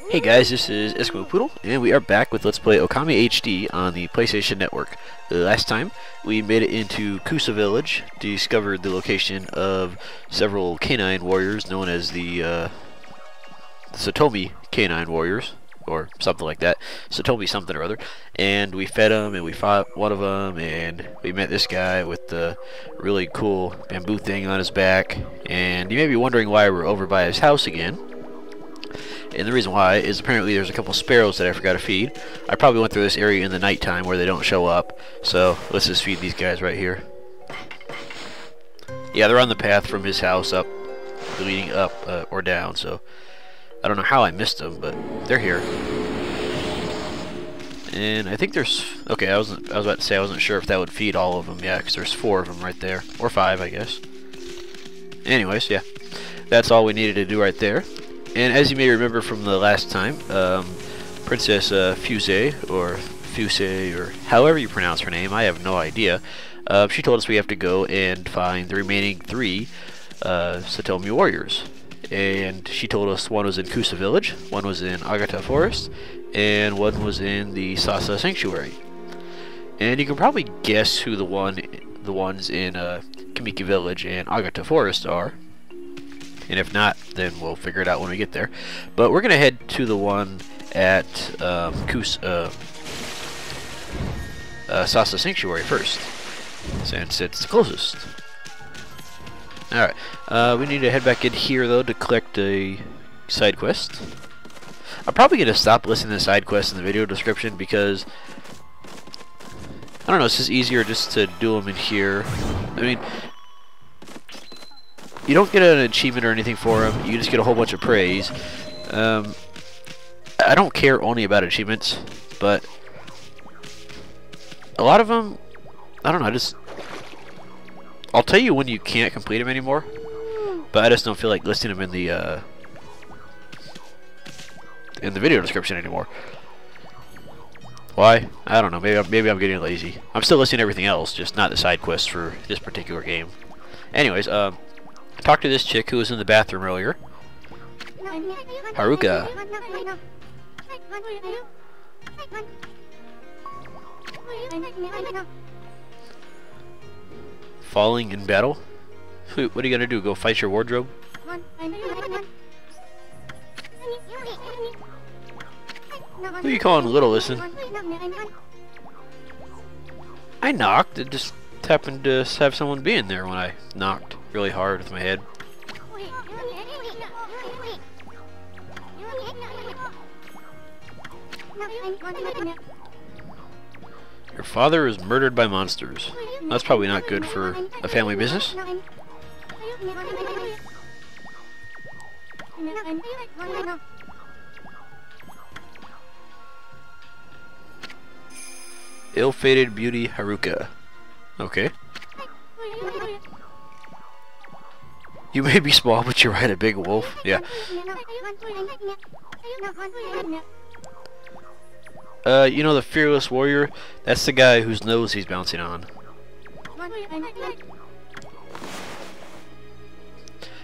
Hey guys, this is Eskimo Poodle, and we are back with Let's Play Okami HD on the PlayStation Network. Last time, we made it into Kusa Village, discovered the location of several Canine Warriors known as the Satomi Canine Warriors, or something like that. Satomi something or other. And we fed them, and we fought one of them, and we met this guy with the really cool bamboo thing on his back. And you may be wondering why we're over by his house again. And the reason why is apparently there's a couple sparrows that I forgot to feed. I probably went through this area in the nighttime where they don't show up. So let's just feed these guys right here. Yeah, they're on the path from his house up, leading up or down. So I don't know how I missed them, but they're here. And I think there's okay. I was about to say I wasn't sure if that would feed all of them. Yeah, because there's 4 of them right there, or 5, I guess. Anyways, yeah, that's all we needed to do right there. And as you may remember from the last time, Princess Fuse, or however you pronounce her name, I have no idea, she told us we have to go and find the remaining 3 Satomi Warriors. And she told us one was in Kusa Village, one was in Agata Forest, and one was in the Sasa Sanctuary. And you can probably guess who the ones in Kamiki Village and Agata Forest are. And if not, then we'll figure it out when we get there. But we're going to head to the one at Sasa Sanctuary first, since it's the closest. Alright, we need to head back in here, though, to collect a side quest. I'm probably going to stop listening to side quests in the video description because, I don't know, it's just easier just to do them in here. I mean, you don't get an achievement or anything for them. You just get a whole bunch of praise. I don't care only about achievements, but a lot of them, I don't know, I'll tell you when you can't complete them anymore, but I just don't feel like listing them in the video description anymore. Why? I don't know. Maybe I'm getting lazy. I'm still listing everything else, just not the side quests for this particular game. Anyways, talked to this chick who was in the bathroom earlier. Haruka. Falling in battle? What are you gonna do? Go fight your wardrobe? Who are you calling little, listen? I knocked. It just happened to have someone be in there when I knocked really hard with my head. Your father is murdered by monsters. That's probably not good for a family business. Ill-fated beauty Haruka. Okay. You may be small, but you're right, a big wolf. Yeah. You know the fearless warrior? That's the guy whose nose he's bouncing on.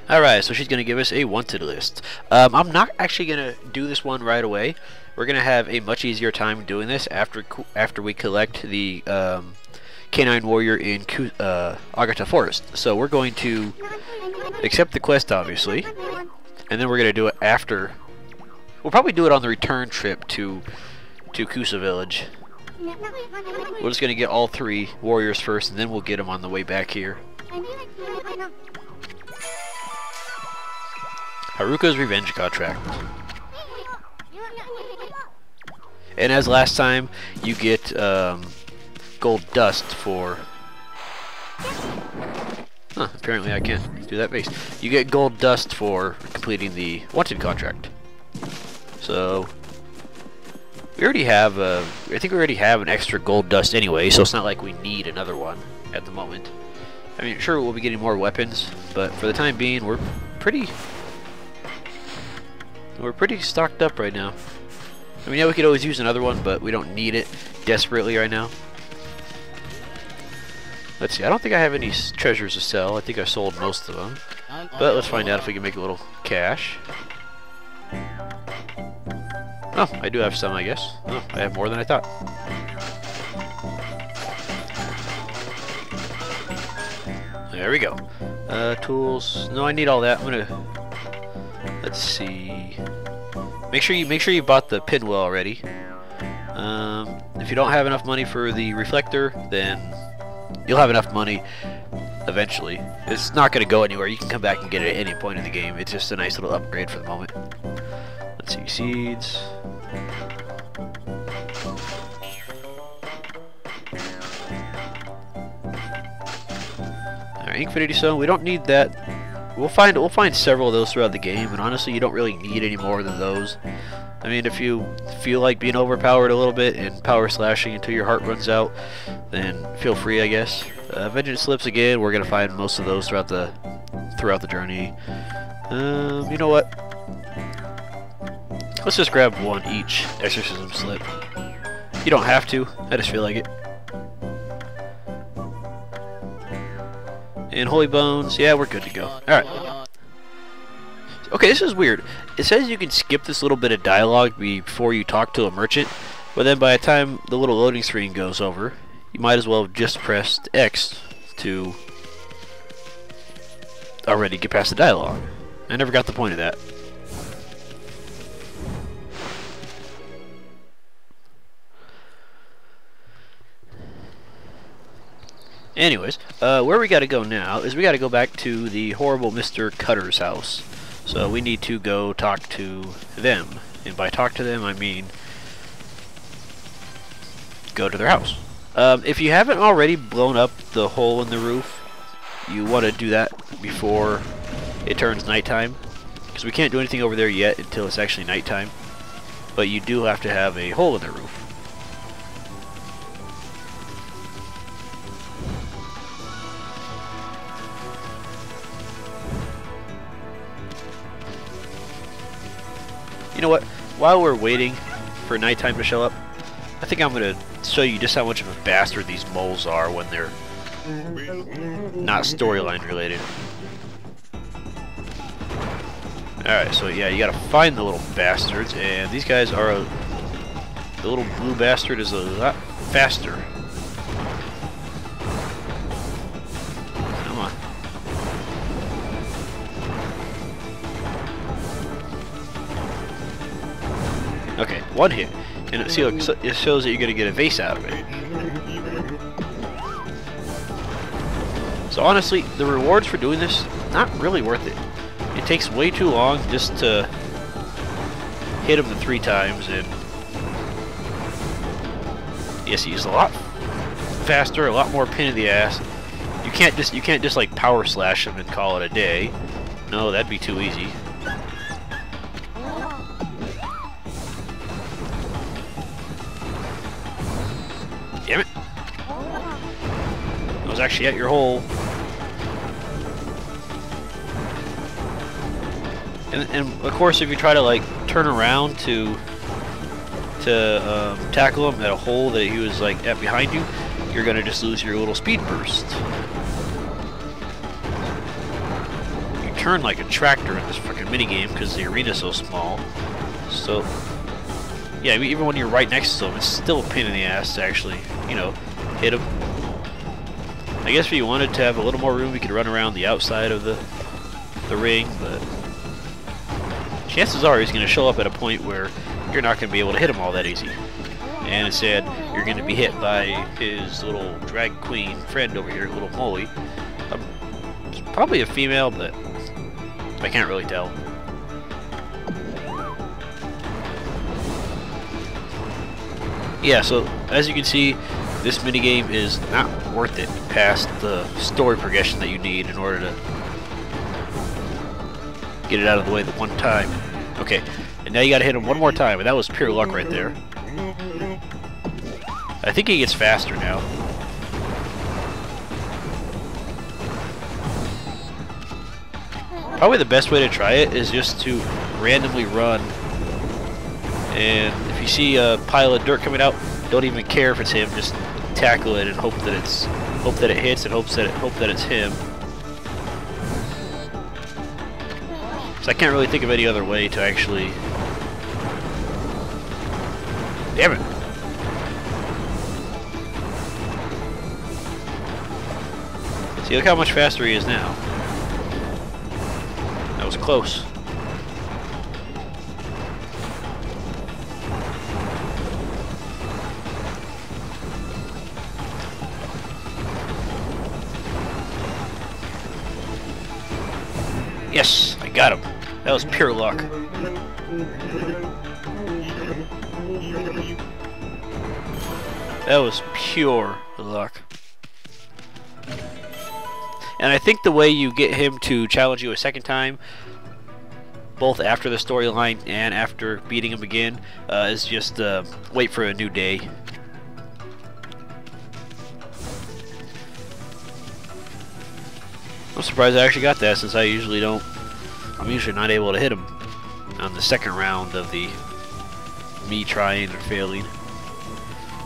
Alright, so she's going to give us a wanted list. I'm not actually going to do this one right away. We're going to have a much easier time doing this after we collect the Canine Warrior in Agata Forest. So we're going to accept the quest, obviously, and then we're going to do it after. We'll probably do it on the return trip to Kusa Village. We're just going to get all 3 warriors first, and then we'll get them on the way back here. Haruka's Revenge Contract. And as last time, you get gold dust for... Huh, apparently I can't do that base. You get gold dust for completing the wanted contract. So we already have I think we already have an extra gold dust anyway, so it's not like we need another one at the moment. I mean, sure, we'll be getting more weapons, but for the time being, we're pretty stocked up right now. I mean, yeah, we could always use another one, but we don't need it desperately right now. Let's see, I don't think I have any treasures to sell. I think I sold most of them. But let's find out if we can make a little cash. Oh, I do have some, I guess. Oh, I have more than I thought. There we go. Tools. No, I need all that. I'm gonna. Let's see. Make sure you bought the pinwheel already. If you don't have enough money for the reflector, then you'll have enough money eventually. It's not going to go anywhere. You can come back and get it at any point in the game. It's just a nice little upgrade for the moment. Let's see, seeds. Alright, Infinity Stone. We don't need that. We'll find several of those throughout the game, and honestly, you don't really need any more than those. I mean, if you feel like being overpowered a little bit and power slashing until your heart runs out, then feel free, I guess. Vengeance Slips again. We're gonna find most of those throughout the journey. You know what? Let's just grab one each exorcism slip. You don't have to. I just feel like it. And Holy Bones. Yeah, we're good to go. All right. Okay, this is weird. It says you can skip this little bit of dialogue before you talk to a merchant, but then by the time the little loading screen goes over, you might as well have just pressed X to already get past the dialogue. I never got the point of that. Anyways, where we gotta go now is we gotta go back to the horrible Mr. Cutter's house. So we need to go talk to them. And by talk to them, I mean go to their house. If you haven't already blown up the hole in the roof, you want to do that before it turns nighttime. Because we can't do anything over there yet until it's actually nighttime. But you do have to have a hole in the roof. You know what? While we're waiting for nighttime to show up, I think I'm going to show you just how much of a bastard these moles are when they're not storyline related. Alright, so yeah, you gotta find the little bastards, and these guys are the little blue bastard is a lot faster. Come on. Okay, one hit, and see, look, it shows that you're gonna get a vase out of it. So honestly, the rewards for doing this, not really worth it. It takes way too long just to hit them the 3 times, and yes, he's a lot faster, a lot more pain in the ass. You can't just like power slash him and call it a day. No, that'd be too easy. Damn it! I was actually at your hole. And of course, if you try to like turn around to tackle him at a hole that he was like at behind you, you're gonna just lose your little speed burst. You turn like a tractor in this fucking minigame because the arena's so small. So yeah, even when you're right next to him, it's still a pain in the ass to actually, you know, hit him. I guess if you wanted to have a little more room, you could run around the outside of the ring, but chances are he's going to show up at a point where you're not going to be able to hit him all that easy. And instead, you're going to be hit by his little drag queen friend over here, little Molly. It's probably a female, but I can't really tell. Yeah, so as you can see, this minigame is not worth it past the story progression that you need in order to get it out of the way the one time. Okay, and now you gotta hit him one more time, and that was pure luck right there. I think he gets faster now. Probably the best way to try it is just to randomly run, and if you see a pile of dirt coming out, don't even care if it's him, just tackle it and hope that it hits and hope that it's him. So I can't really think of any other way to actually Damn it. See, look how much faster he is now. That was close. Yes, I got him. That was pure luck. That was pure luck. And I think the way you get him to challenge you a second time, both after the storyline and after beating him again, is just wait for a new day. I'm surprised I actually got that, since I'm usually not able to hit him on the second round of the me trying and failing.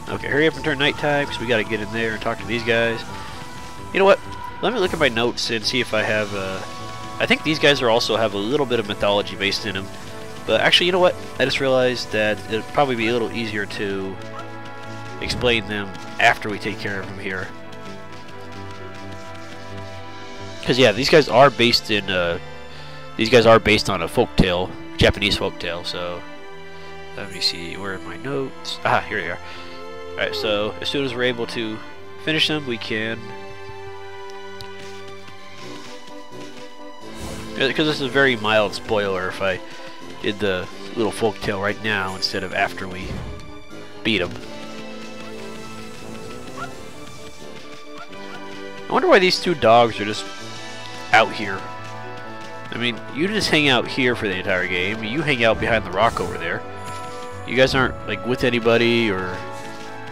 Okay, hurry up and turn nighttime, because we got to get in there and talk to these guys. You know what? Let me look at my notes and see if I have. I think these guys also have a little bit of mythology based in them. But actually, you know what? I just realized that it'd probably be a little easier to explain them after we take care of them here. Because yeah, these guys are based in. These guys are based on a folktale, Japanese folktale. So let me see. Where are my notes? Ah, here they are. All right. So as soon as we're able to finish them, we can. Because this is a very mild spoiler if I did the little folktale right now instead of after we beat him. I wonder why these two dogs are just out here. I mean, you just hang out here for the entire game. You hang out behind the rock over there. You guys aren't like with anybody or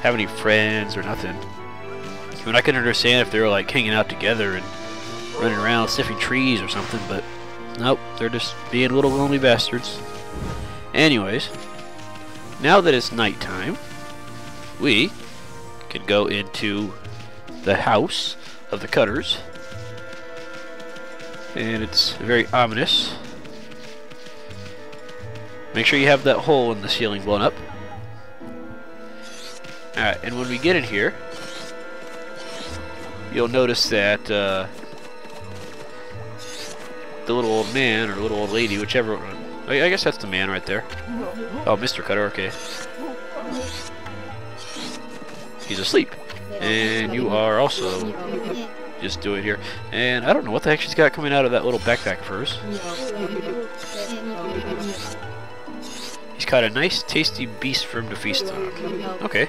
have any friends or nothing. I mean, I can understand if they were like hanging out together and running around sniffing trees or something, but nope, they're just being little lonely bastards. Anyways, now that it's nighttime, we can go into the house of the Cutters, and it's very ominous. Make sure you have that hole in the ceiling blown up. Alright, and when we get in here, you'll notice that the little old man or little old lady, whichever one. I guess that's the man right there. Oh, Mr. Cutter, okay. He's asleep. And you are also just doing here. And I don't know what the heck she's got coming out of that little backpack of hers. He's caught a nice, tasty beast for him to feast on. Okay.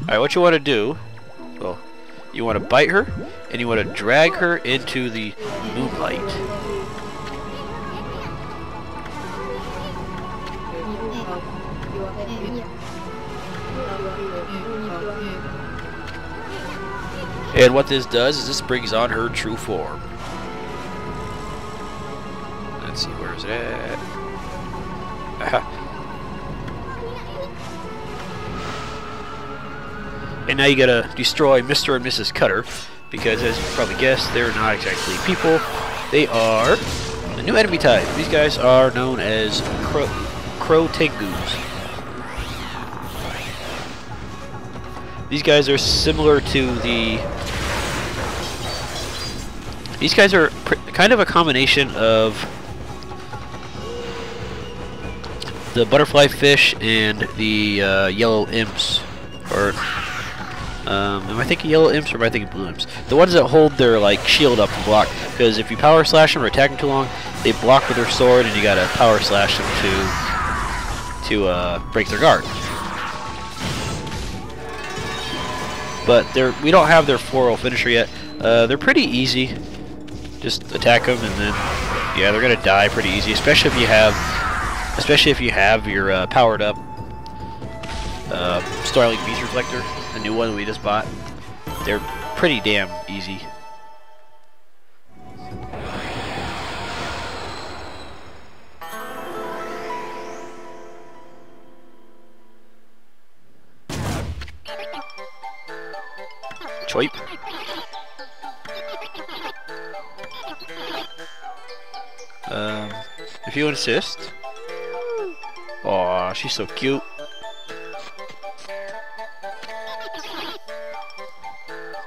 Alright, what you want to do... Well, you want to bite her, and you want to drag her into the moonlight. And what this does is this brings on her true form. Let's see, where is it at? Aha. And now you gotta destroy Mr. and Mrs. Cutter, because as you probably guessed, they're not exactly people. They are a new enemy type. These guys are known as Crow Tengus. These guys are similar to the... These guys are kind of a combination of the butterfly fish and the yellow imps. Or... am I thinking yellow imps or am I thinking blue imps? The ones that hold their like shield up and block, because if you power slash them or attack them too long, they block with their sword, and you gotta power slash them to break their guard. But we don't have their floral finisher yet. They're pretty easy. Just attack them, and then yeah, they're gonna die pretty easy, especially if you have your powered up Starling Beast Reflector. The new one we just bought. They're pretty damn easy. Choip. If you insist. Aw, she's so cute.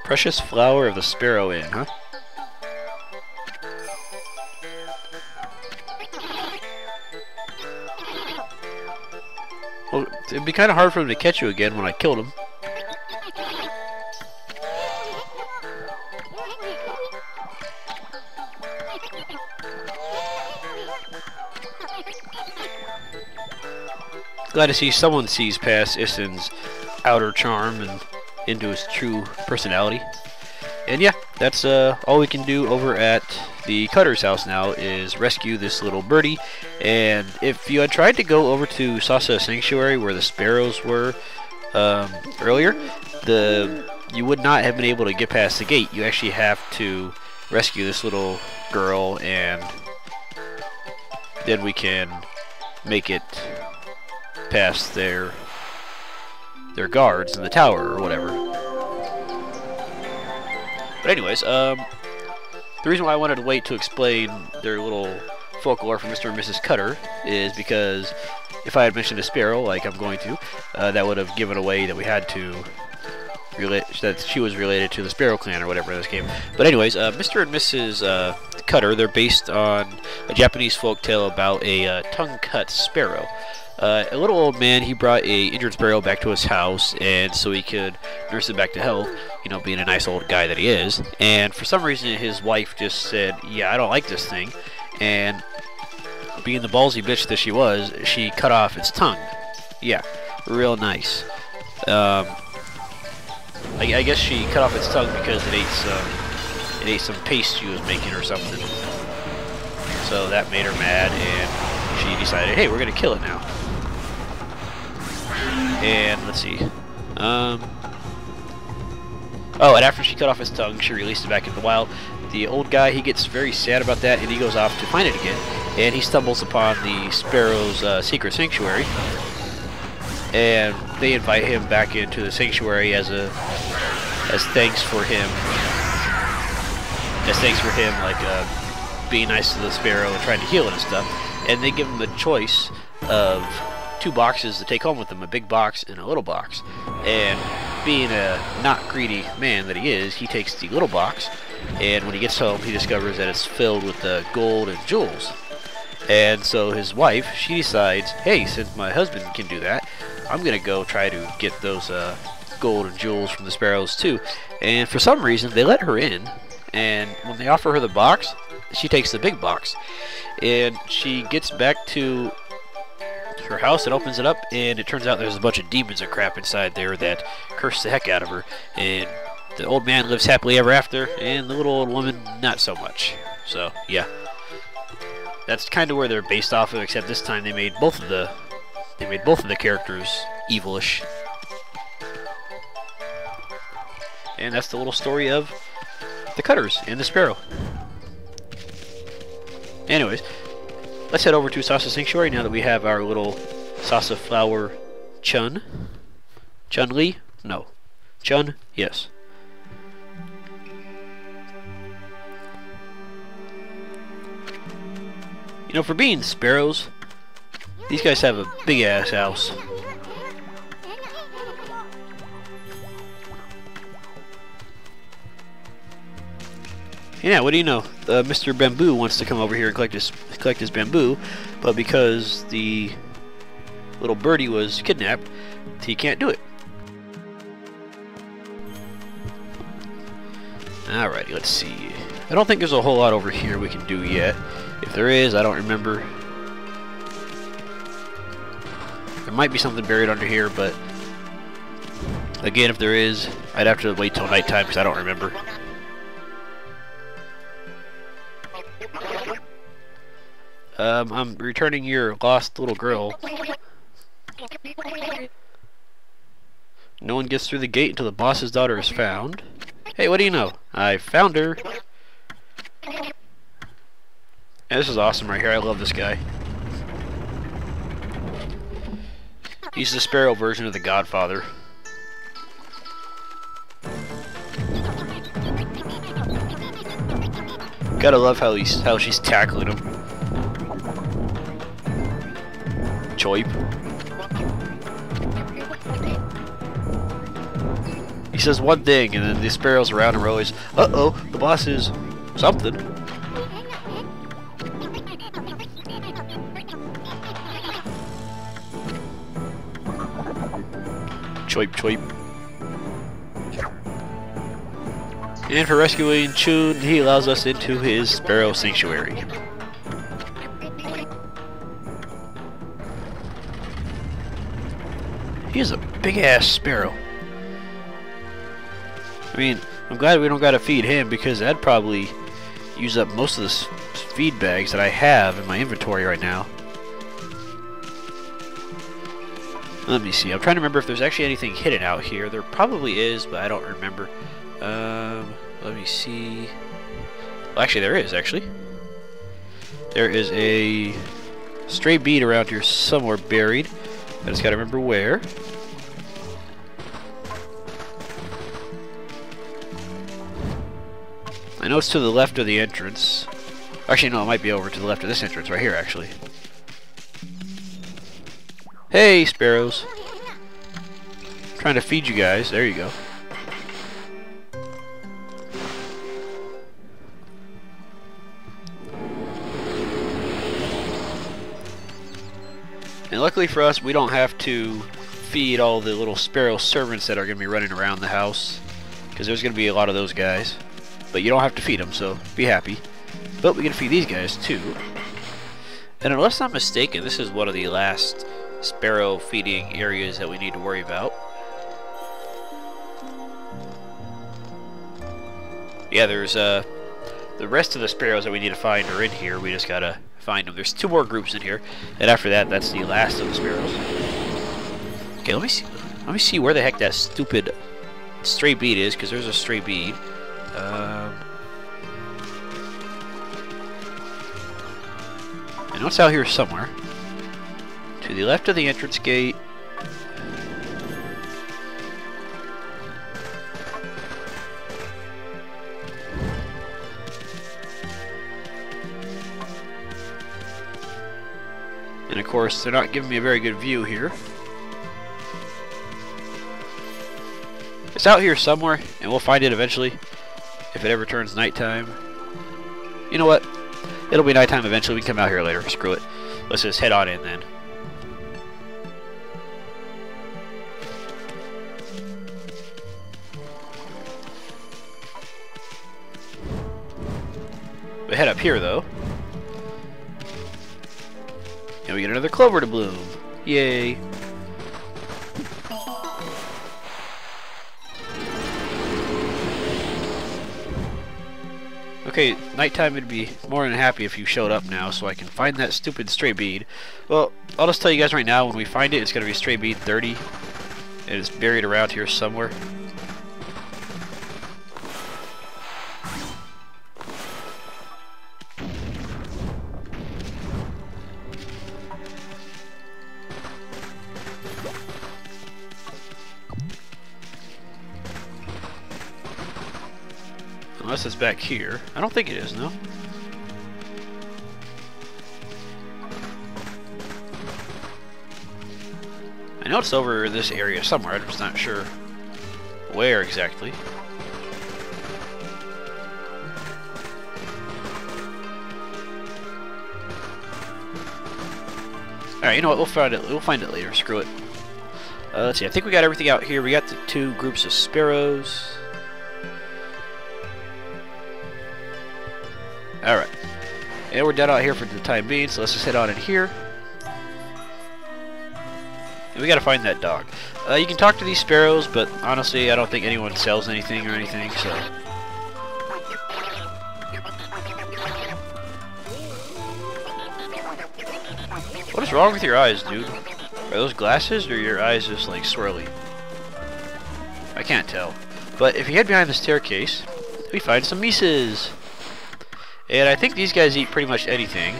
Precious flower of the Sparrow Inn, huh? Well, it'd be kind of hard for him to catch you again when I killed him. Glad to see someone sees past Isen's outer charm and into his true personality. And yeah, that's all we can do over at the Cutter's house now is rescue this little birdie. And if you had tried to go over to Sasa Sanctuary where the Sparrows were earlier, you would not have been able to get past the gate. You actually have to rescue this little girl, and then we can make it past their guards in the tower or whatever. But anyways, the reason why I wanted to wait to explain their little folklore for Mr. and Mrs. Cutter is because if I had mentioned a sparrow, like I'm going to, that would have given away that we had to that she was related to the Sparrow clan or whatever in this game. But anyways, Mr. and Mrs. Cutter, they're based on a Japanese folk tale about a tongue-cut sparrow. A little old man, he brought a injured sparrow back to his house, and so he could nurse it back to health, you know, being a nice old guy that he is. And for some reason, his wife just said, yeah, I don't like this thing. And being the ballsy bitch that she was, she cut off its tongue. Yeah, real nice. I guess she cut off its tongue because it ate some paste she was making or something. So that made her mad, and she decided, hey, we're gonna kill it now. And let's see. Oh, and after she cut off its tongue, she released it back into the wild. The old guy, he gets very sad about that, and he goes off to find it again. And he stumbles upon the Sparrows' secret sanctuary. And they invite him back into the sanctuary as thanks for him. Like being nice to the sparrow and trying to heal it and stuff. And they give him the choice of 2 boxes to take home with him, a big box and a little box. And being a not greedy man that he is, he takes the little box, and when he gets home, he discovers that it's filled with gold and jewels. And so his wife, she decides, hey, since my husband can do that, I'm gonna go try to get those gold and jewels from the Sparrows too. And for some reason, they let her in, and when they offer her the box, she takes the big box. And she gets back to her house and opens it up, and it turns out there's a bunch of demons and crap inside there that curse the heck out of her. And the old man lives happily ever after, and the little old woman not so much. So yeah, that's kind of where they're based off of, except this time they made both of the characters evilish. And that's the little story of the Cutters and the Sparrow. Anyways, let's head over to Sasa Sanctuary now that we have our little Sasa flower Chun-Li? No. Chun? Yes. You know, for being sparrows, these guys have a big ass house. Yeah, what do you know? Mr. Bamboo wants to come over here and collect his bamboo, but because the little birdie was kidnapped, he can't do it. Alrighty, let's see. I don't think there's a whole lot over here we can do yet. If there is, I don't remember. There might be something buried under here, but again, if there is, I'd have to wait till nighttime because I don't remember. I'm returning your lost little girl. No one gets through the gate until the boss's daughter is found. Hey, what do you know? I found her. Yeah, this is awesome right here. I love this guy. He's the sparrow version of the Godfather. Gotta love how she's tackling him. Choip. He says one thing, and then the sparrows around him are always, uh-oh, the boss is something. Choip, choip. And for rescuing Chun, he allows us into his Sparrow Sanctuary. He is a big-ass sparrow. I mean, I'm glad we don't gotta feed him because that'd probably use up most of the feed bags that I have in my inventory right now. Let me see. I'm trying to remember if there's actually anything hidden out here. There probably is, but I don't remember. Let me see. Well, actually, there is, actually. There is a stray bead around here somewhere buried. I just gotta remember where. I know it's to the left of the entrance. Actually, no, it might be over to the left of this entrance right here, actually. Hey, sparrows. Trying to feed you guys. There you go. And luckily for us, we don't have to feed all the little sparrow servants that are going to be running around the house, because there's going to be a lot of those guys. But you don't have to feed them, so be happy. But we can feed these guys too. And unless I'm mistaken, this is one of the last sparrow feeding areas that we need to worry about. Yeah, there's the rest of the sparrows that we need to find are in here. We just gotta find them. There's 2 more groups in here, and after that, that's the last of the sparrows. Okay, let me see. Let me see where the heck that stupid stray bead is, because there's a stray bead. I know it's out here somewhere. To the left of the entrance gate. And of course, they're not giving me a very good view here. It's out here somewhere, and we'll find it eventually. If it ever turns nighttime. You know what? It'll be nighttime eventually. We can come out here later. Screw it. Let's just head on in then. We head up here though. And we get another clover to bloom. Yay. Okay, nighttime would be more than happy if you showed up now so I can find that stupid stray bead. Well, I'll just tell you guys right now, when we find it, it's going to be stray bead 30. And it's buried around here somewhere. Unless it's back here. I don't think it is, no. I know it's over this area somewhere. I'm just not sure where exactly. Alright, you know what? We'll find it. We'll find it later. Screw it. Let's see. I think we got everything out here. We got the 2 groups of sparrows. Alright. And we're done out here for the time being, so let's just head on in here. And we gotta find that dog. You can talk to these sparrows, but honestly, I don't think anyone sells anything or anything, so... What is wrong with your eyes, dude? Are those glasses, or your eyes just, like, swirly? I can't tell. But if you head behind the staircase, we find some mises. And I think these guys eat pretty much anything,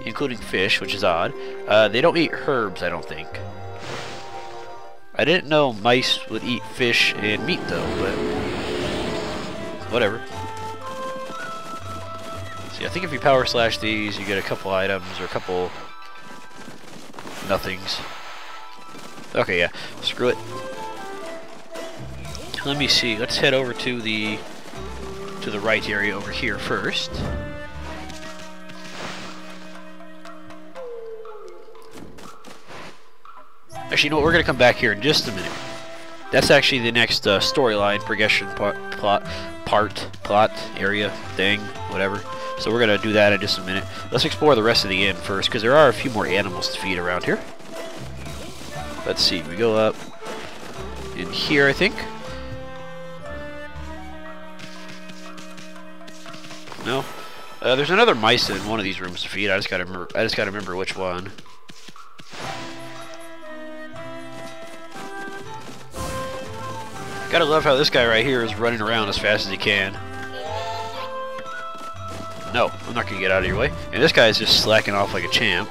including fish, which is odd. They don't eat herbs, I don't think. I didn't know mice would eat fish and meat, though, but... whatever. See, I think if you power slash these, you get a couple items, or a couple nothings. Okay, yeah, screw it. Let me see. Let's head over to the right area over here first. Actually, you know what? We're gonna come back here in just a minute. That's actually the next storyline progression plot area thing, whatever. So we're gonna do that in just a minute. Let's explore the rest of the inn first, because there are a few more animals to feed around here. Let's see. We go up in here, I think. No, there's another mice in one of these rooms to feed. I just gotta remember which one. Gotta love how this guy right here is running around as fast as he can. No, I'm not gonna get out of your way. And this guy is just slacking off like a champ.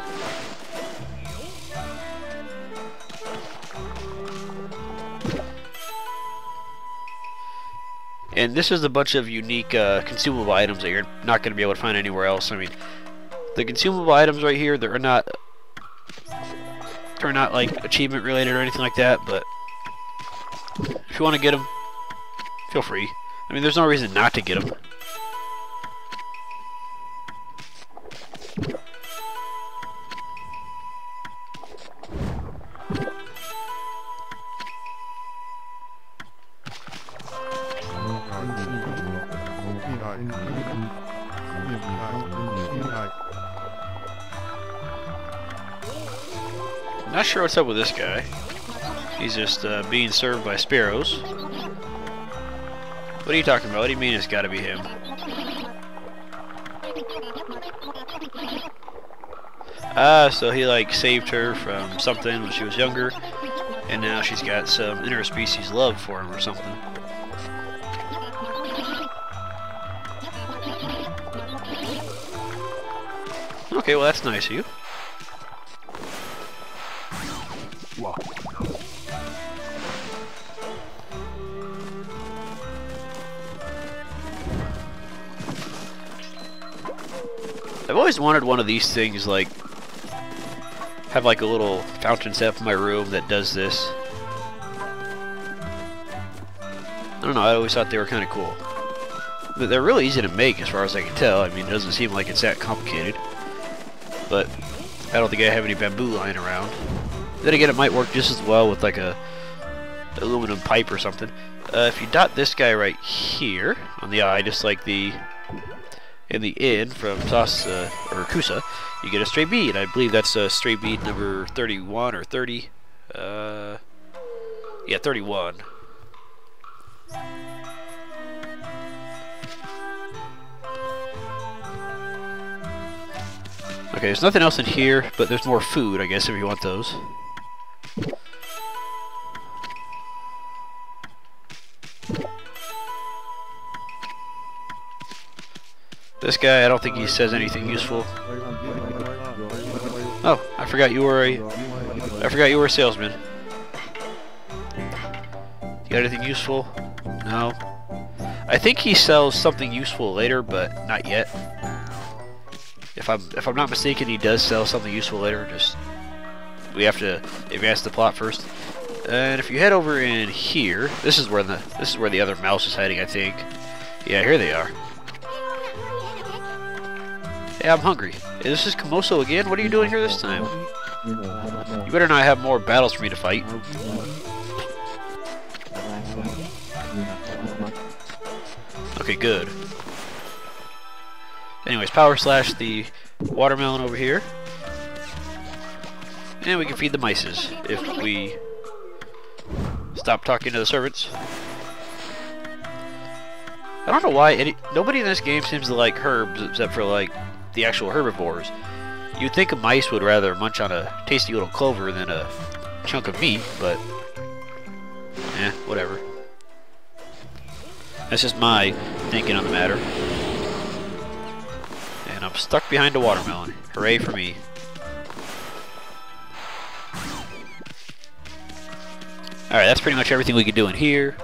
And this is a bunch of unique consumable items that you're not going to be able to find anywhere else. I mean, the consumable items right here, they're not like achievement related or anything like that, but if you want to get them, feel free. I mean, there's no reason not to get them. Not sure what's up with this guy. He's just being served by Sparrows. What are you talking about? What do you mean it's gotta be him? Ah, so he like saved her from something when she was younger, and now she's got some interspecies love for him or something. Okay, well that's nice of you. Whoa. I've always wanted one of these things, like, have like a little fountain set up in my room that does this. I don't know, I always thought they were kind of cool. But they're really easy to make as far as I can tell. I mean, it doesn't seem like it's that complicated. But I don't think I have any bamboo lying around. Then again, it might work just as well with like a aluminum pipe or something. If you dot this guy right here on the eye, just like in the inn from Sasa or Kusa, you get a stray bead. I believe that's stray bead number 31 or 30. Yeah, 31. Okay, there's nothing else in here, but there's more food, I guess, if you want those. This guy, I don't think he says anything useful. Oh, I forgot you were a salesman. You got anything useful? No. I think he sells something useful later, but not yet. If I'm not mistaken, he does sell something useful later. Just we have to advance the plot first. And if you head over in here, this is where the other mouse is hiding, I think. Yeah, here they are. Hey, I'm hungry. Hey, this is Komoso again? What are you doing here this time? You better not have more battles for me to fight. Okay, good. Anyways, power slash the watermelon over here. And we can feed the mices if we stop talking to the servants. I don't know why nobody in this game seems to like herbs except for like the actual herbivores. You'd think a mice would rather munch on a tasty little clover than a chunk of meat, but whatever. That's just my thinking on the matter. And I'm stuck behind a watermelon. Hooray for me. Alright, that's pretty much everything we can do in here.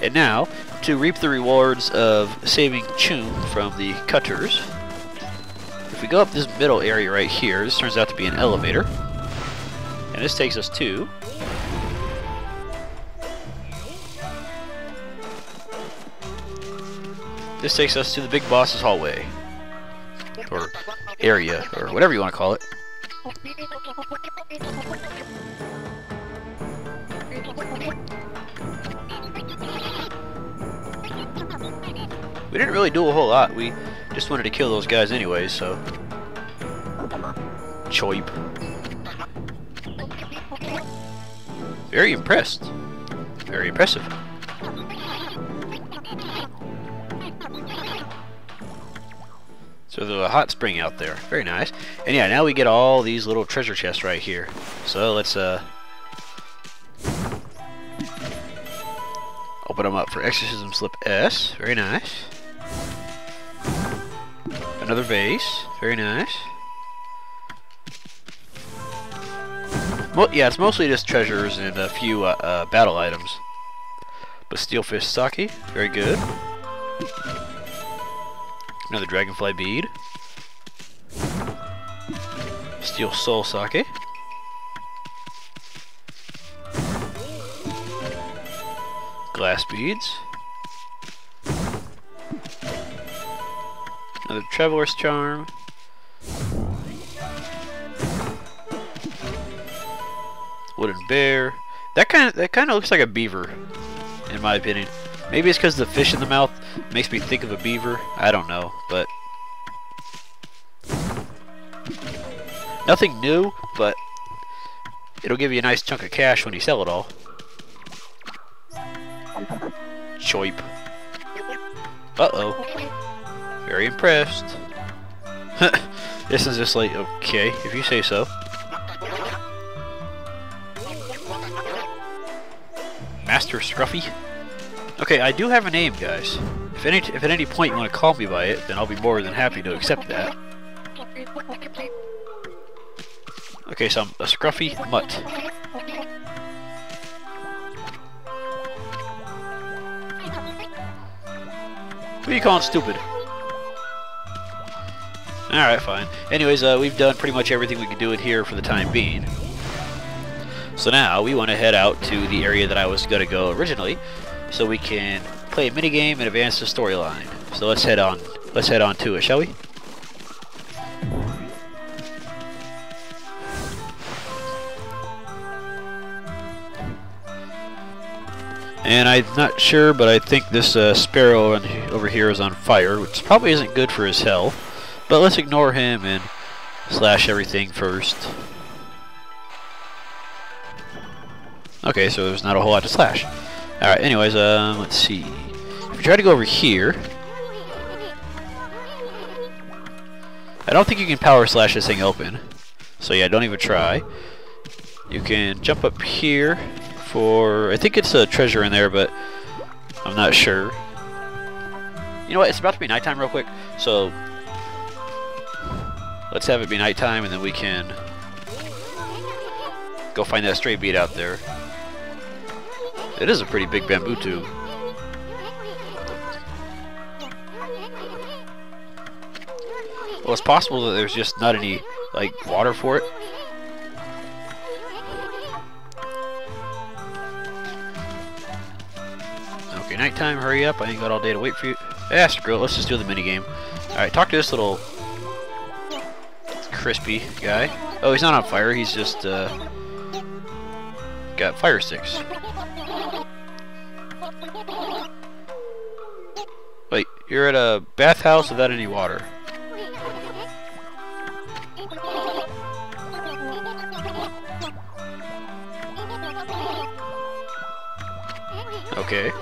And now, to reap the rewards of saving Chun from the cutters, if we go up this middle area right here, this turns out to be an elevator. And this takes us to... This takes us to the big boss's hallway. Or area, or whatever you want to call it. We didn't really do a whole lot. We just wanted to kill those guys anyway, so... Choip. Very impressed. Very impressive. So there's a hot spring out there. Very nice. And yeah, now we get all these little treasure chests right here. So let's open them up for Exorcism Slip S. Very nice. Another vase. Very nice. Well, yeah, it's mostly just treasures and a few battle items. But Steelfish Sake. Very good. Another Dragonfly Bead. Steel Soul Sake. Glass Beads. Another Traveler's Charm. Wooden Bear. That kind of looks like a beaver, in my opinion. Maybe it's because the fish in the mouth makes me think of a beaver. I don't know, but nothing new, but it'll give you a nice chunk of cash when you sell it all. Choip. Uh-oh. Very impressed. This is just like, okay, if you say so. Master Scruffy. Okay, I do have a name, guys. If at any point you want to call me by it, then I'll be more than happy to accept that. Okay, so I'm a Scruffy Mutt. Who are you calling stupid? Alright, fine. Anyways, we've done pretty much everything we could do in here for the time being. So now we want to head out to the area that I was going to go originally, so we can play a minigame and advance the storyline. So let's head on to it, shall we? And I'm not sure, but I think this Sparrow over here is on fire, which probably isn't good for his health. But let's ignore him and slash everything first. Okay, so there's not a whole lot to slash. Alright, anyways, let's see. If we try to go over here... I don't think you can power slash this thing open. So yeah, don't even try. You can jump up here for... I think it's a treasure in there, but I'm not sure. You know what, it's about to be nighttime real quick, so... let's have it be nighttime and then we can... go find that stray bead out there. It is a pretty big bamboo tube. Well, it's possible that there's just not any, like, water for it. Okay, nighttime, hurry up. I ain't got all day to wait for you. Ah, screw it, let's just do the minigame. Alright, talk to this little crispy guy. Oh, he's not on fire, he's just, got fire sticks. Wait, you're at a bathhouse without any water. Okay.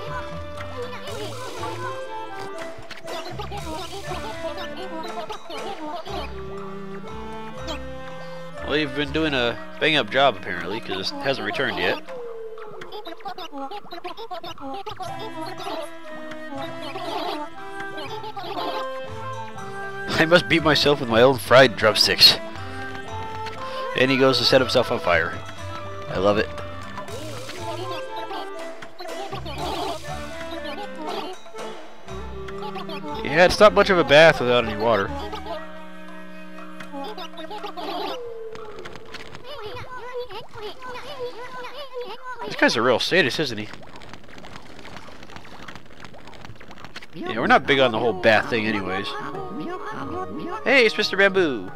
Well, you've been doing a bang-up job, apparently, because it hasn't returned yet. I must beat myself with my own fried drumsticks. And he goes to set himself on fire. I love it. Yeah, it's not much of a bath without any water. This guy's a real sadist, isn't he? Yeah, we're not big on the whole bat thing anyways. Hey, it's Mr. Bamboo!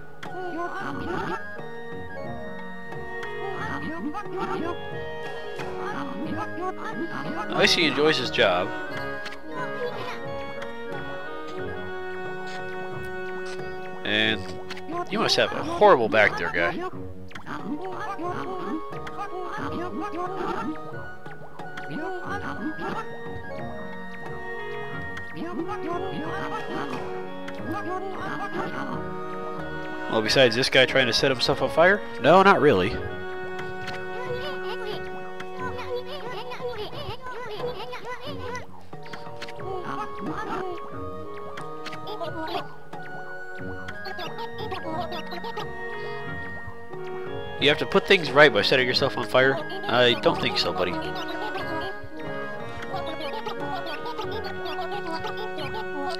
At least he enjoys his job. And you must have a horrible back there, guy. Well, besides this guy trying to set himself on fire? No, not really. You have to put things right by setting yourself on fire? I don't think so, buddy.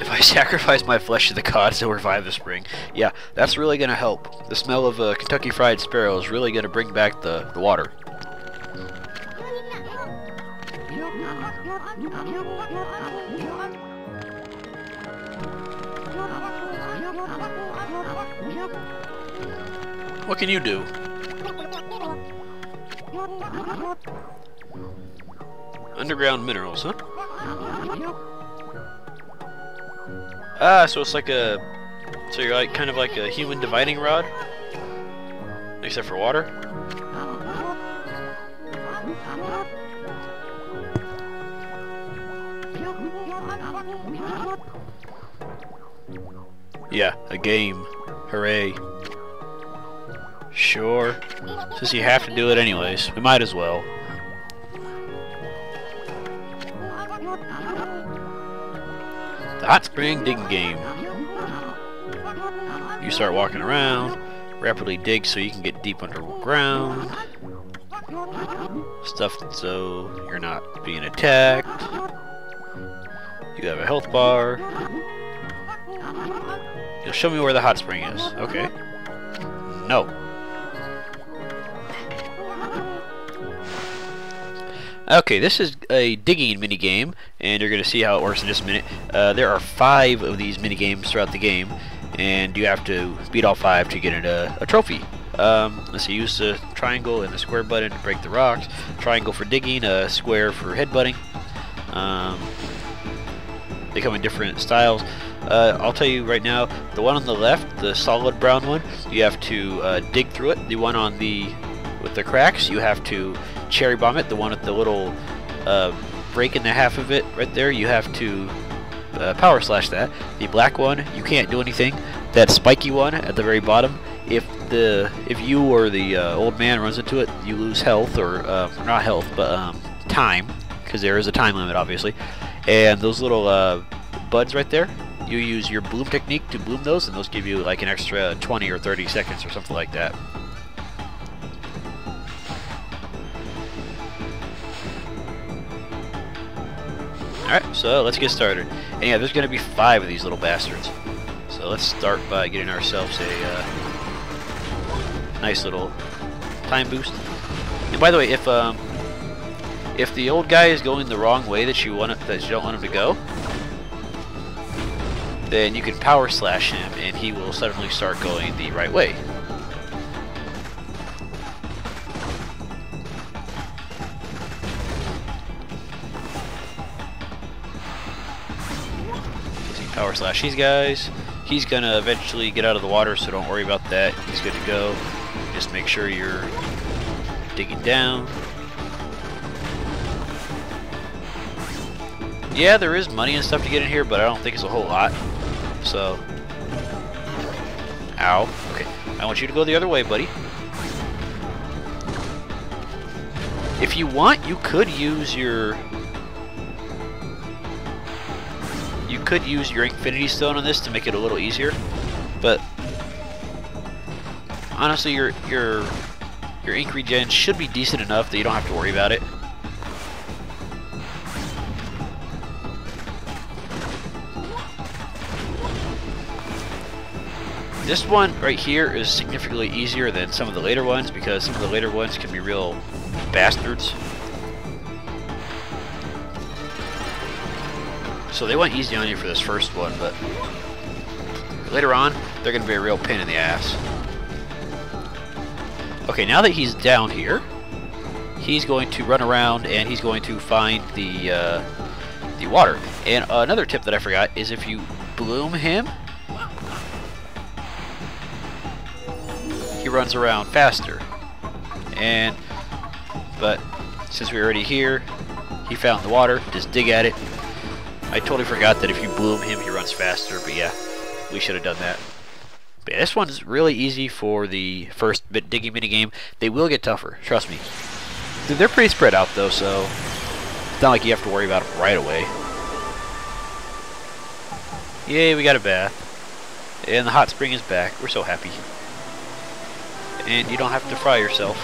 If I sacrifice my flesh to the gods to revive the spring, yeah, that's really going to help. The smell of Kentucky Fried Sparrow is really going to bring back the water. What can you do? Underground minerals, huh? Ah, so it's like a... So you're like kind of like a human dividing rod? Except for water? Yeah, a game. Hooray. Sure. Since you have to do it anyways, we might as well. The hot spring digging game. You start walking around, rapidly dig so you can get deep underground. Stuff so you're not being attacked. You have a health bar. You'll show me where the hot spring is. Okay. No. Okay, this is a digging minigame, and you're going to see how it works in just a minute. There are 5 of these minigames throughout the game, and you have to beat all 5 to get a trophy. Let's see, use the triangle and the square button to break the rocks, triangle for digging, a square for headbutting. They come in different styles. I'll tell you right now, the one on the left, the solid brown one, you have to dig through it. The one on with the cracks, you have to cherry bomb it. The one with the little break in the half of it right there, you have to power slash that. The black one, you can't do anything. That spiky one at the very bottom, if you or the old man runs into it, you lose health, or not health, but time, because there is a time limit, obviously. And those little buds right there, you use your bloom technique to bloom those, and those give you like an extra 20 or 30 seconds or something like that. Alright, so let's get started. And yeah, there's going to be 5 of these little bastards. So let's start by getting ourselves a nice little time boost. And by the way, if the old guy is going the wrong way that you don't want him to go, then you can power slash him and he will suddenly start going the right way. Power slash these guys. He's gonna eventually get out of the water, so don't worry about that. He's good to go. Just make sure you're digging down. Yeah, there is money and stuff to get in here, but I don't think it's a whole lot. So, ow. Okay, I want you to go the other way, buddy. If you want, you could use your Infinity Stone on this to make it a little easier, but honestly, your ink regen should be decent enough that you don't have to worry about it. This one right here is significantly easier than some of the later ones, because some of the later ones can be real bastards. So they went easy on you for this first one, but later on, they're going to be a real pain in the ass. Okay, now that he's down here, he's going to run around and he's going to find the water. And another tip that I forgot is if you bloom him, he runs around faster. But since we're already here, he found the water, just dig at it. I totally forgot that if you bloom him, he runs faster, but yeah, we should have done that. But yeah, this one's really easy for the first digging minigame. They will get tougher, trust me. They're pretty spread out though, so it's not like you have to worry about them right away. Yay, we got a bath. And the hot spring is back. We're so happy. And you don't have to fry yourself.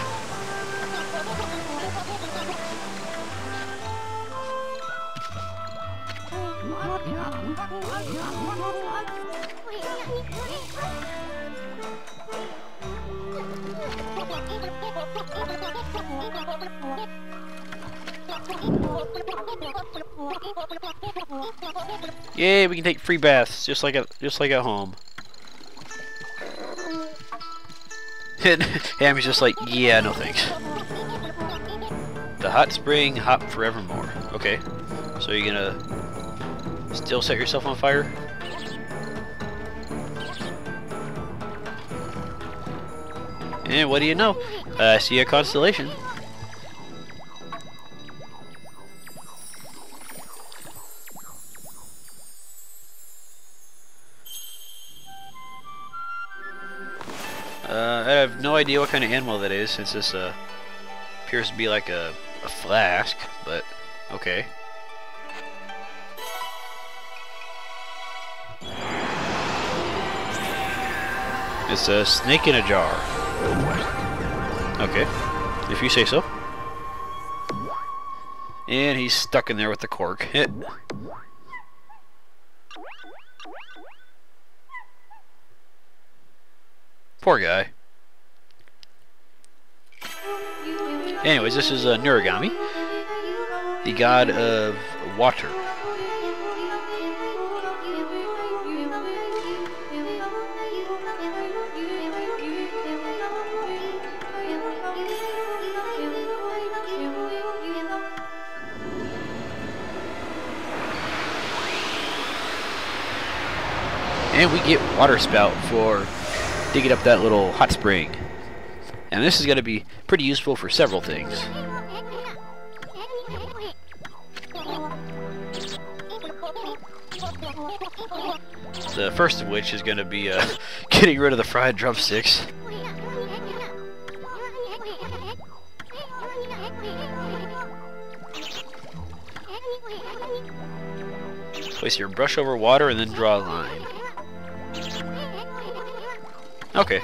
Yay, we can take free baths just like at home. And Hammy's just like, yeah, no thanks. The hot spring, hot forevermore. Okay, so you're gonna still set yourself on fire? And what do you know? I see a constellation. I have no idea what kind of animal that is, since this appears to be like a flask, but okay. It's a snake in a jar. Okay, if you say so. And he's stuck in there with the cork. Poor guy. Anyways, this is Nuragami, the god of water. And we get water spout for digging up that little hot spring. And this is going to be pretty useful for several things. The first of which is going to be getting rid of the fried drumsticks. Place your brush over water and then draw a line. Okay.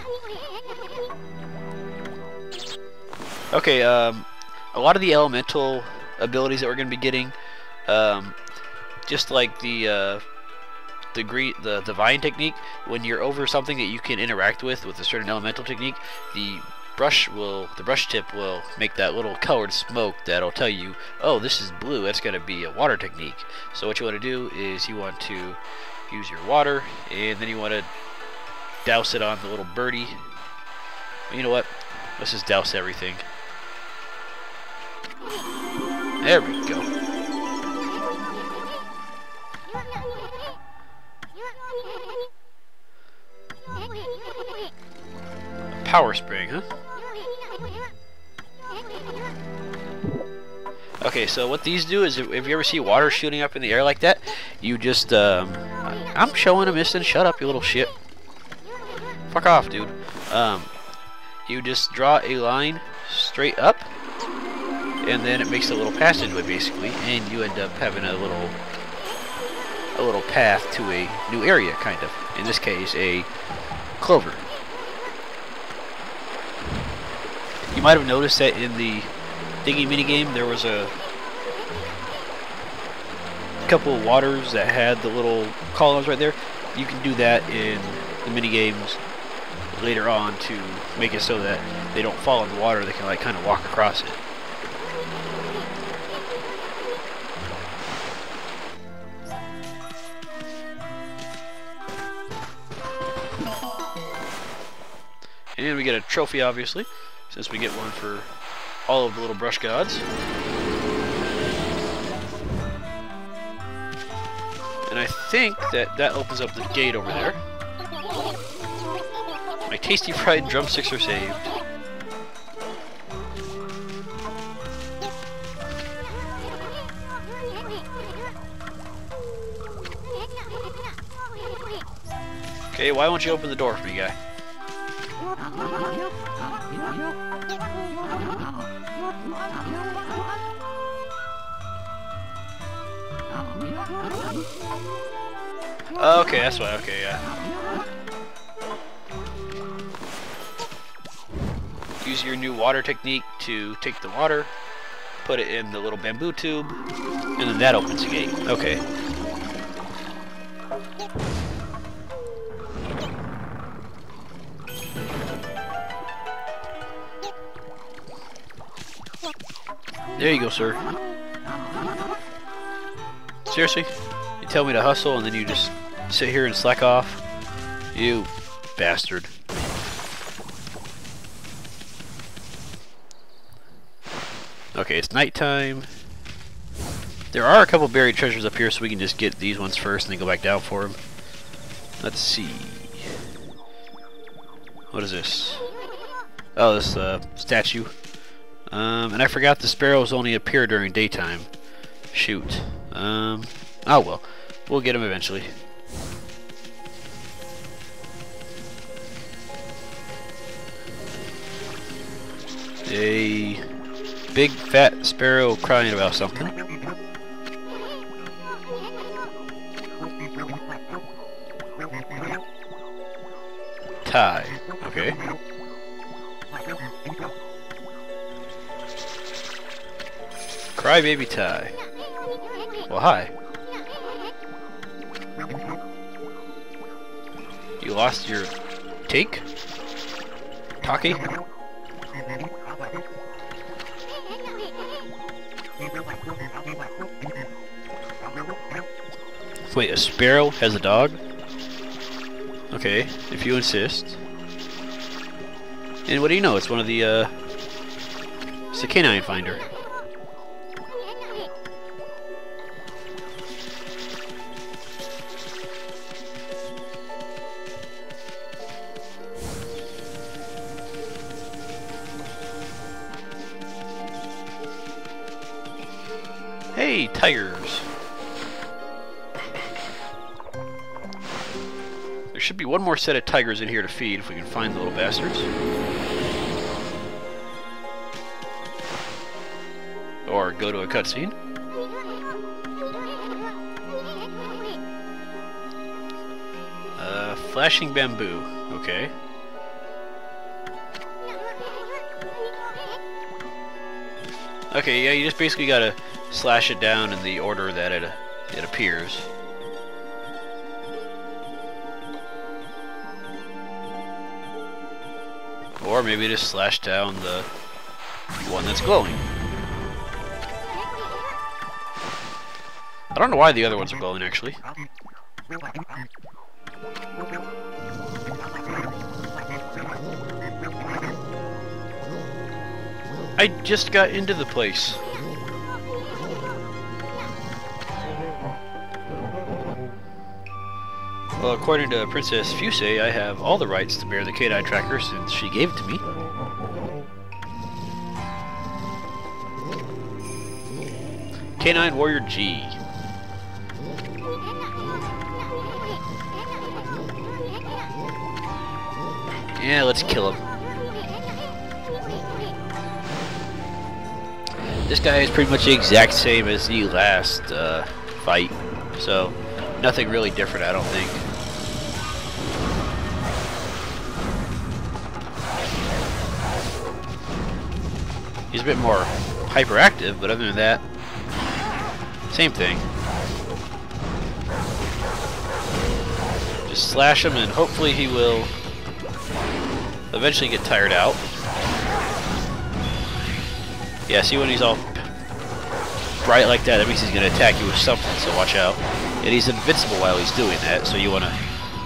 Okay, a lot of the elemental abilities that we're going to be getting, just like the vine technique, when you're over something that you can interact with a certain elemental technique, the brush tip will make that little colored smoke that'll tell you, oh, this is blue, that's going to be a water technique. So what you want to do is you want to use your water, and then you want to douse it on the little birdie. You know what? Let's just douse everything. There we go. Power spring, huh? Okay, so what these do is if you ever see water shooting up in the air like that, you just, I'm showing a mist, shut up, you little shit. Fuck off, dude. You just draw a line straight up, and then it makes a little passageway basically, and you end up having a little path to a new area, kind of. In this case, a clover. You might have noticed that in the digging minigame there was a couple of waters that had the little columns right there. You can do that in the minigames later on to make it so that they don't fall in the water, they can like kind of walk across it. And we get a trophy, obviously, since we get one for all of the little brush gods. And I think that opens up the gate over there. My tasty fried drumsticks are saved. Okay, why won't you open the door for me, guy? Okay, that's why. Okay, yeah. Use your new water technique to take the water, put it in the little bamboo tube, and then that opens the gate. Okay. There you go, sir. Seriously? You tell me to hustle and then you just sit here and slack off? You bastard. Okay, it's nighttime. There are a couple buried treasures up here, so we can just get these ones first and then go back down for them. Let's see. What is this? Oh, this statue. And I forgot the sparrows only appear during daytime. Shoot. Oh well. We'll get them eventually. A big fat sparrow crying about something. Tie. Okay. Crybaby tie. Well, hi. You lost your take? Taki? Wait, a sparrow has a dog? Okay, if you insist. And what do you know? It's one of the, it's a canine finder. Hey, tigers! There should be one more set of tigers in here to feed if we can find the little bastards. Or go to a cutscene. Flashing bamboo. Okay. Okay, yeah, you just basically gotta slash it down in the order that it appears. Or maybe just slash down the one that's glowing. I don't know why the other ones are glowing, actually. I just got into the place. Well, according to Princess Fusei, I have all the rights to bear the Canine tracker since she gave it to me. Canine Warrior G. Yeah, let's kill him. This guy is pretty much the exact same as the last fight, so nothing really different, I don't think. He's a bit more hyperactive, but other than that, same thing. Just slash him and hopefully he will eventually get tired out. Yeah, see when he's all bright like that, that means he's going to attack you with something, so watch out. And he's invincible while he's doing that, so you want to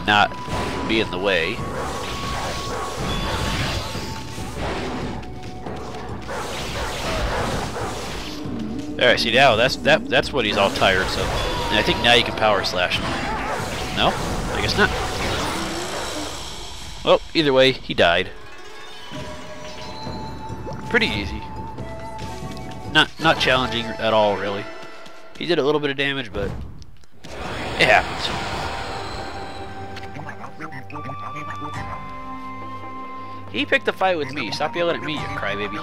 not be in the way. Alright, see now that's what he's all tired, so and I think now you can power slash him. No? I guess not. Well, either way, he died. Pretty easy. Not challenging at all, really. He did a little bit of damage, but it happens. He picked a fight with me. Stop yelling at me, you crybaby.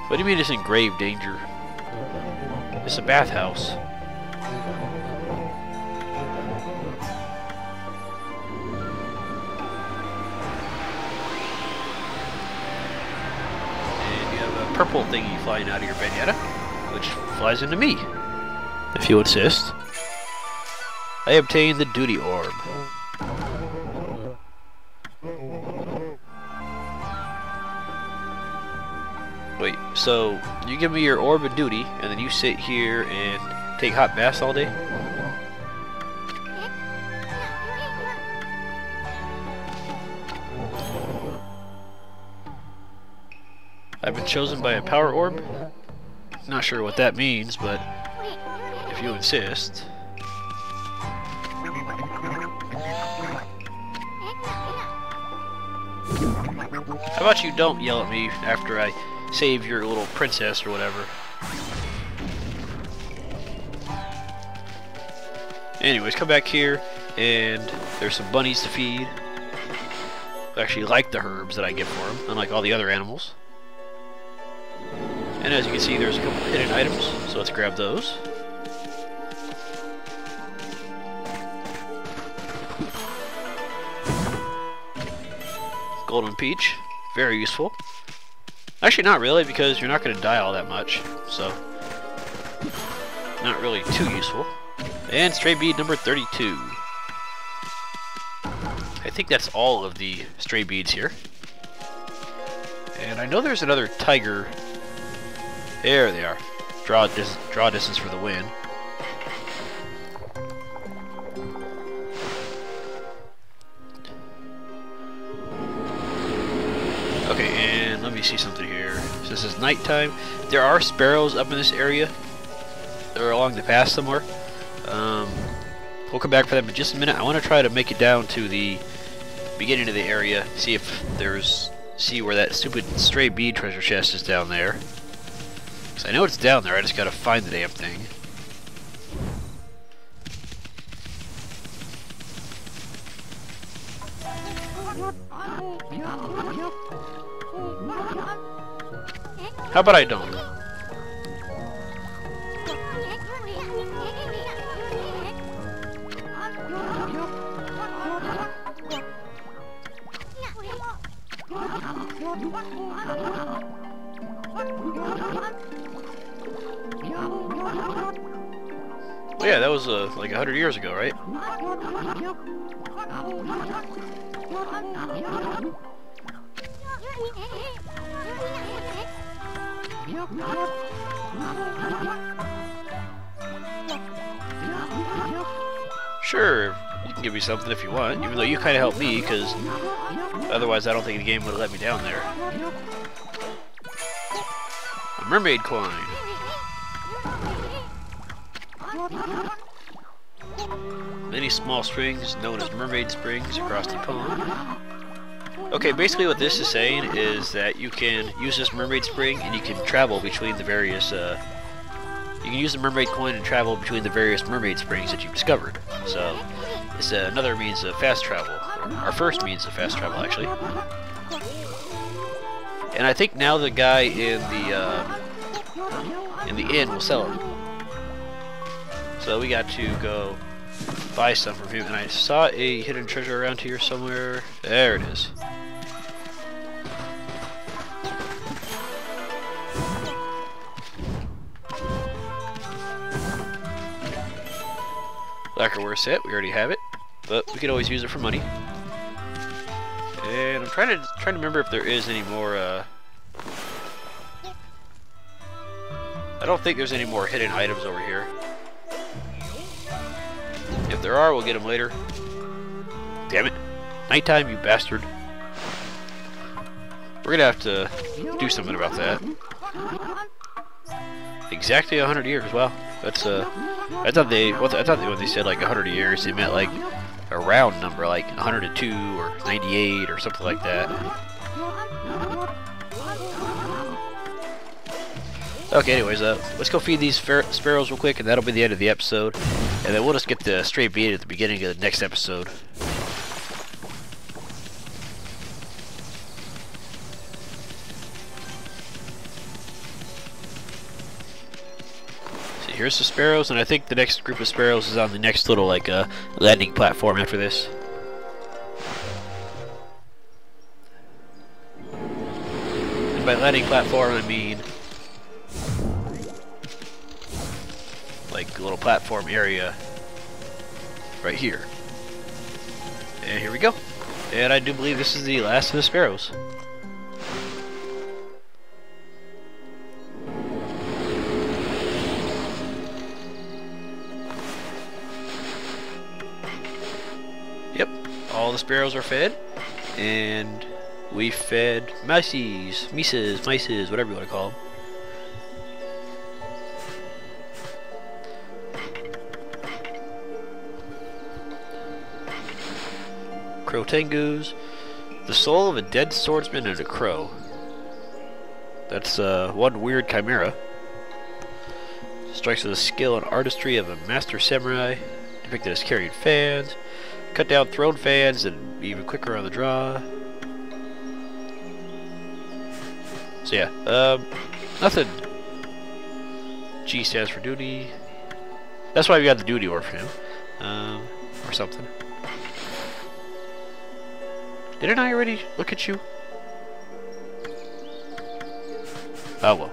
What do you mean it's in grave danger? It's a bathhouse. And you have a purple thingy flying out of your vignetta, which flies into me. If you insist. I obtained the duty orb. Wait, so you give me your orb of duty, and then you sit here and take hot baths all day? I've been chosen by a power orb? Not sure what that means, but if you insist. How about you don't yell at me after I save your little princess or whatever. Anyways, come back here and there's some bunnies to feed. I actually like the herbs that I get for them, unlike all the other animals. And as you can see, there's a couple hidden items, so let's grab those. Golden peach, very useful. Actually, not really, because you're not going to die all that much, so not really too useful. And stray bead number 32. I think that's all of the stray beads here. And I know there's another tiger. There they are. Draw distance for the win. Okay, and let me see something here. So this is nighttime. There are sparrows up in this area. They're along the path somewhere. We'll come back for them in just a minute. I want to try to make it down to the beginning of the area, see where that stupid stray bead treasure chest is down there. Because I know it's down there, I just gotta find the damn thing. How about I don't? Oh yeah, that was like 100 years ago, right? Sure, you can give me something if you want, even though you kind of helped me, because otherwise I don't think the game would have let me down there. A mermaid coin. Many small springs, known as mermaid springs, across the pond. Okay, basically what this is saying is that you can use this mermaid spring and you can travel between the various, you can use the mermaid coin and travel between the various mermaid springs that you've discovered. So, it's another means of fast travel, or our first means of fast travel actually. And I think now the guy in the inn will sell them. So we got to go buy some from him, and I saw a hidden treasure around here somewhere. There it is. Lacquerware set, we already have it, but we could always use it for money. And I'm trying to remember if there is any more. I don't think there's any more hidden items over here. If there are, we'll get them later. Damn it! Nighttime, you bastard. We're gonna have to do something about that. Exactly 100 years. Wow, that's I thought when they said like 100 years, they meant like a round number, like 102 or 98 or something like that. Okay, anyways, let's go feed these sparrows real quick, and that'll be the end of the episode. And then we'll just get the stray bead at the beginning of the next episode. So here's the sparrows, and I think the next group of sparrows is on the next little like landing platform after this. And by landing platform, I mean like a little platform area right here. And here we go. And I do believe this is the last of the sparrows. Yep, all the sparrows are fed, and we fed mices, whatever you want to call them. Crow Tengus, the soul of a dead swordsman and a crow. That's one weird chimera. Strikes with the skill and artistry of a master samurai, depicted as carrying fans. Cut down thrown fans and be even quicker on the draw. So yeah, nothing. G stands for duty. That's why we got the duty orb for him, or something. Didn't I already look at you? Oh well.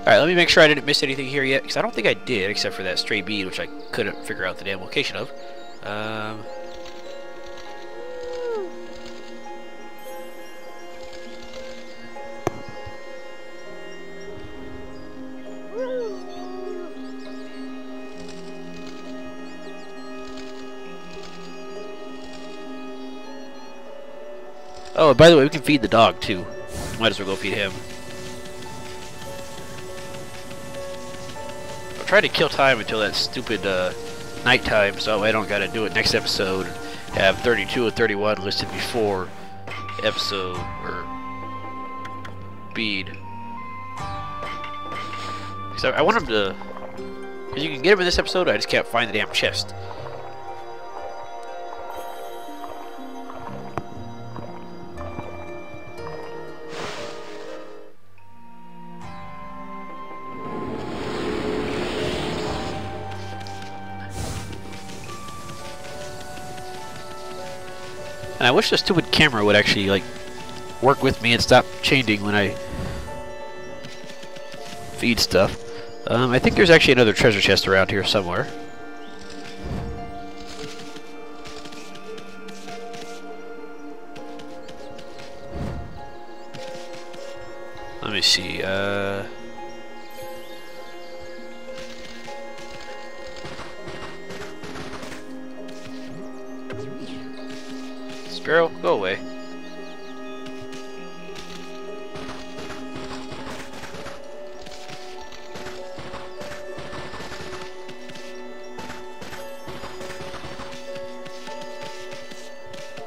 Alright, let me make sure I didn't miss anything here yet, because I don't think I did, except for that stray bead, which I couldn't figure out the damn location of. Oh, by the way, we can feed the dog too. Might as well go feed him. I'm trying to kill time until that stupid nighttime, so I don't gotta do it next episode. Have 32 and 31 listed before episode or bead. Because I want him to. Because you can get him in this episode, I just can't find the damn chest. And I wish the stupid camera would actually, like, work with me and stop changing when I feed stuff. I think there's actually another treasure chest around here somewhere. Let me see, Sparrow, go away.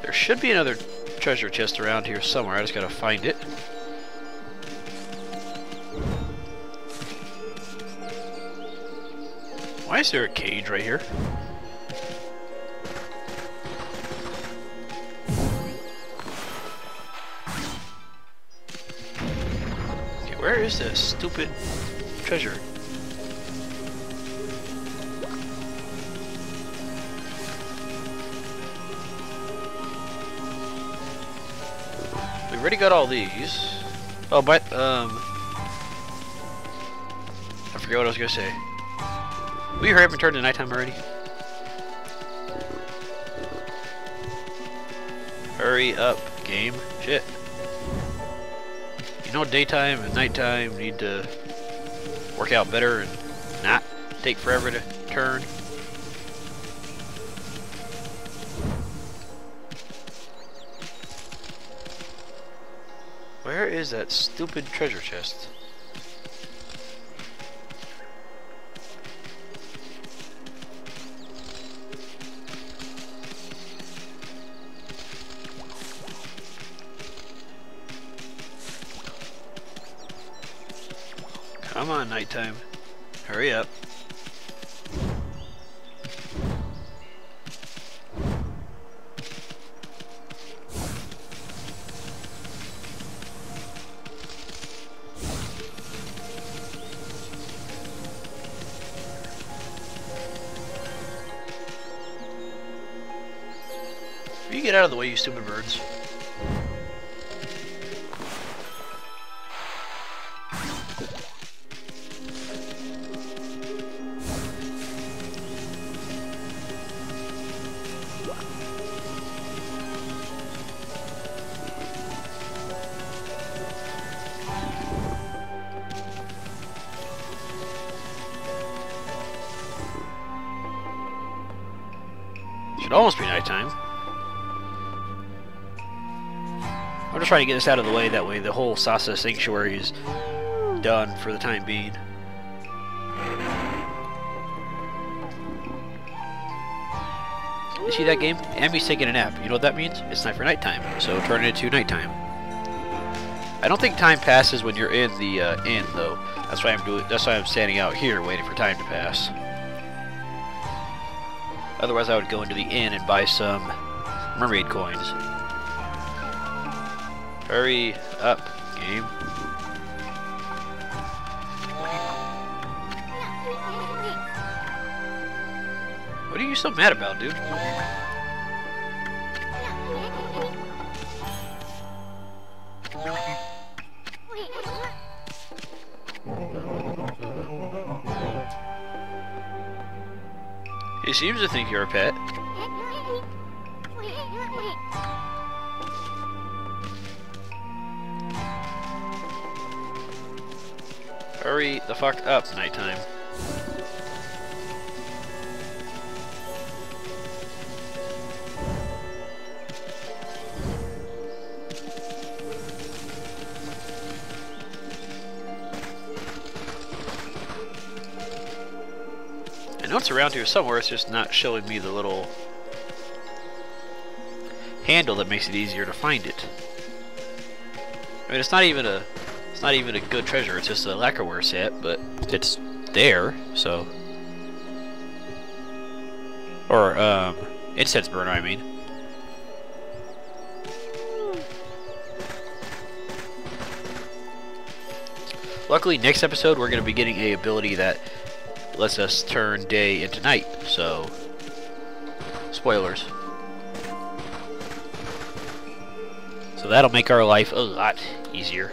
There should be another treasure chest around here somewhere. I just gotta find it. Why is there a cage right here? Where is this stupid treasure? We've already got all these. Oh, but I forget what I was gonna say. Will you hurry up and turn to nighttime already? Hurry up, game. Shit. You know, daytime and nighttime need to work out better and not take forever to turn. Where is that stupid treasure chest? Come on, nighttime. Hurry up. Will you get out of the way, you stupid birds? Should almost be nighttime. I'm just trying to get this out of the way, that way the whole Sasa Sanctuary is done for the time being. You see that game? Ammy's taking a nap. You know what that means? It's time for nighttime, so turn it into nighttime. I don't think time passes when you're in the inn, though. That's why I'm standing out here waiting for time to pass. Otherwise, I would go into the inn and buy some mermaid coins. Hurry up, game. What are you so mad about, dude? He seems to think you're a pet. Hurry the fuck up, nighttime. I know it's around here somewhere, it's just not showing me the little handle that makes it easier to find it. I mean, it's not even a good treasure, it's just a lacquerware set, but it's there, so. Or, incense burner, I mean. Luckily, next episode, we're going to be getting a ability that lets us turn day into night, so spoilers. So that'll make our life a lot easier.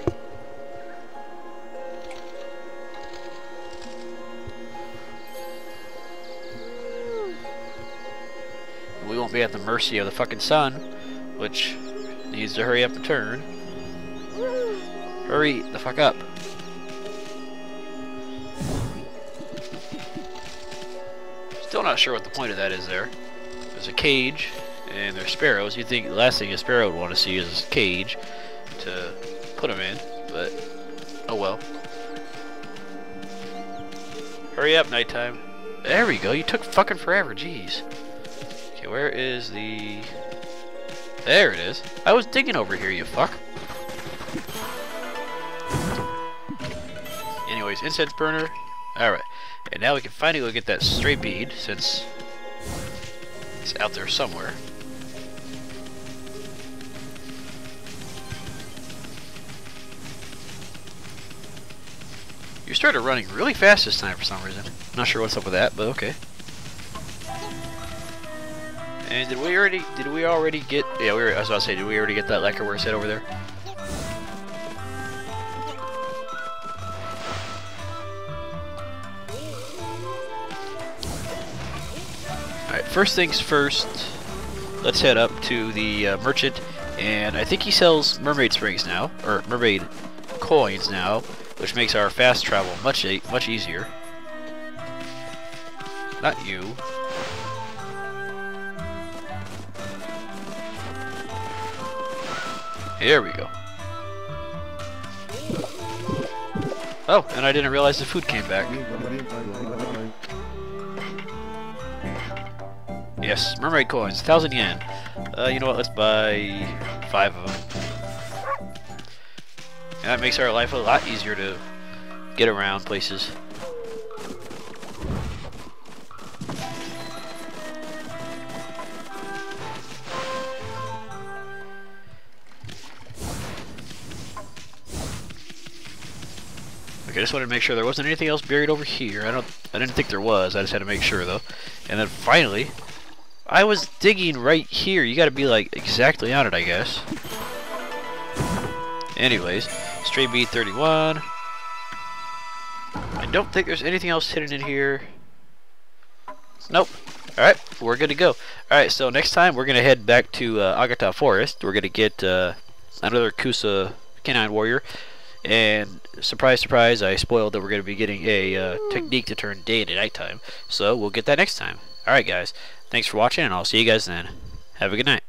We won't be at the mercy of the fucking sun, which needs to hurry up and turn. Hurry the fuck up. Still not sure what the point of that is there. There's a cage, and there's sparrows. You'd think the last thing a sparrow would want to see is a cage to put them in, but oh well. Hurry up, nighttime. There we go, you took fucking forever, jeez. Okay, where is the... There it is. I was digging over here, you fuck. Anyways, incense burner. Alright. And now we can finally go get that stray bead, since it's out there somewhere. You started running really fast this time for some reason. Not sure what's up with that, but okay. And did we already get? Yeah, I was about to say, did we already get that lacquerware set over there? Alright, first things first, let's head up to the merchant, and I think he sells mermaid springs now, or mermaid coins now, which makes our fast travel much easier. Not you. Here we go. Oh, and I didn't realize the food came back. Yes, mermaid coins, 1,000 yen. You know what, let's buy 5 of them. And that makes our life a lot easier to get around places. Okay, I just wanted to make sure there wasn't anything else buried over here. I didn't think there was. I just had to make sure though. And then finally, I was digging right here. You got to be like exactly on it, I guess. Anyways, stray bead 31. I don't think there's anything else hidden in here. Nope. Alright, we're good to go. Alright, so next time we're going to head back to Agata Forest. We're going to get another Kusa Canine Warrior. And surprise, surprise, I spoiled that we're going to be getting a technique to turn day into nighttime. So we'll get that next time. Alright guys, thanks for watching, and I'll see you guys then. Have a good night.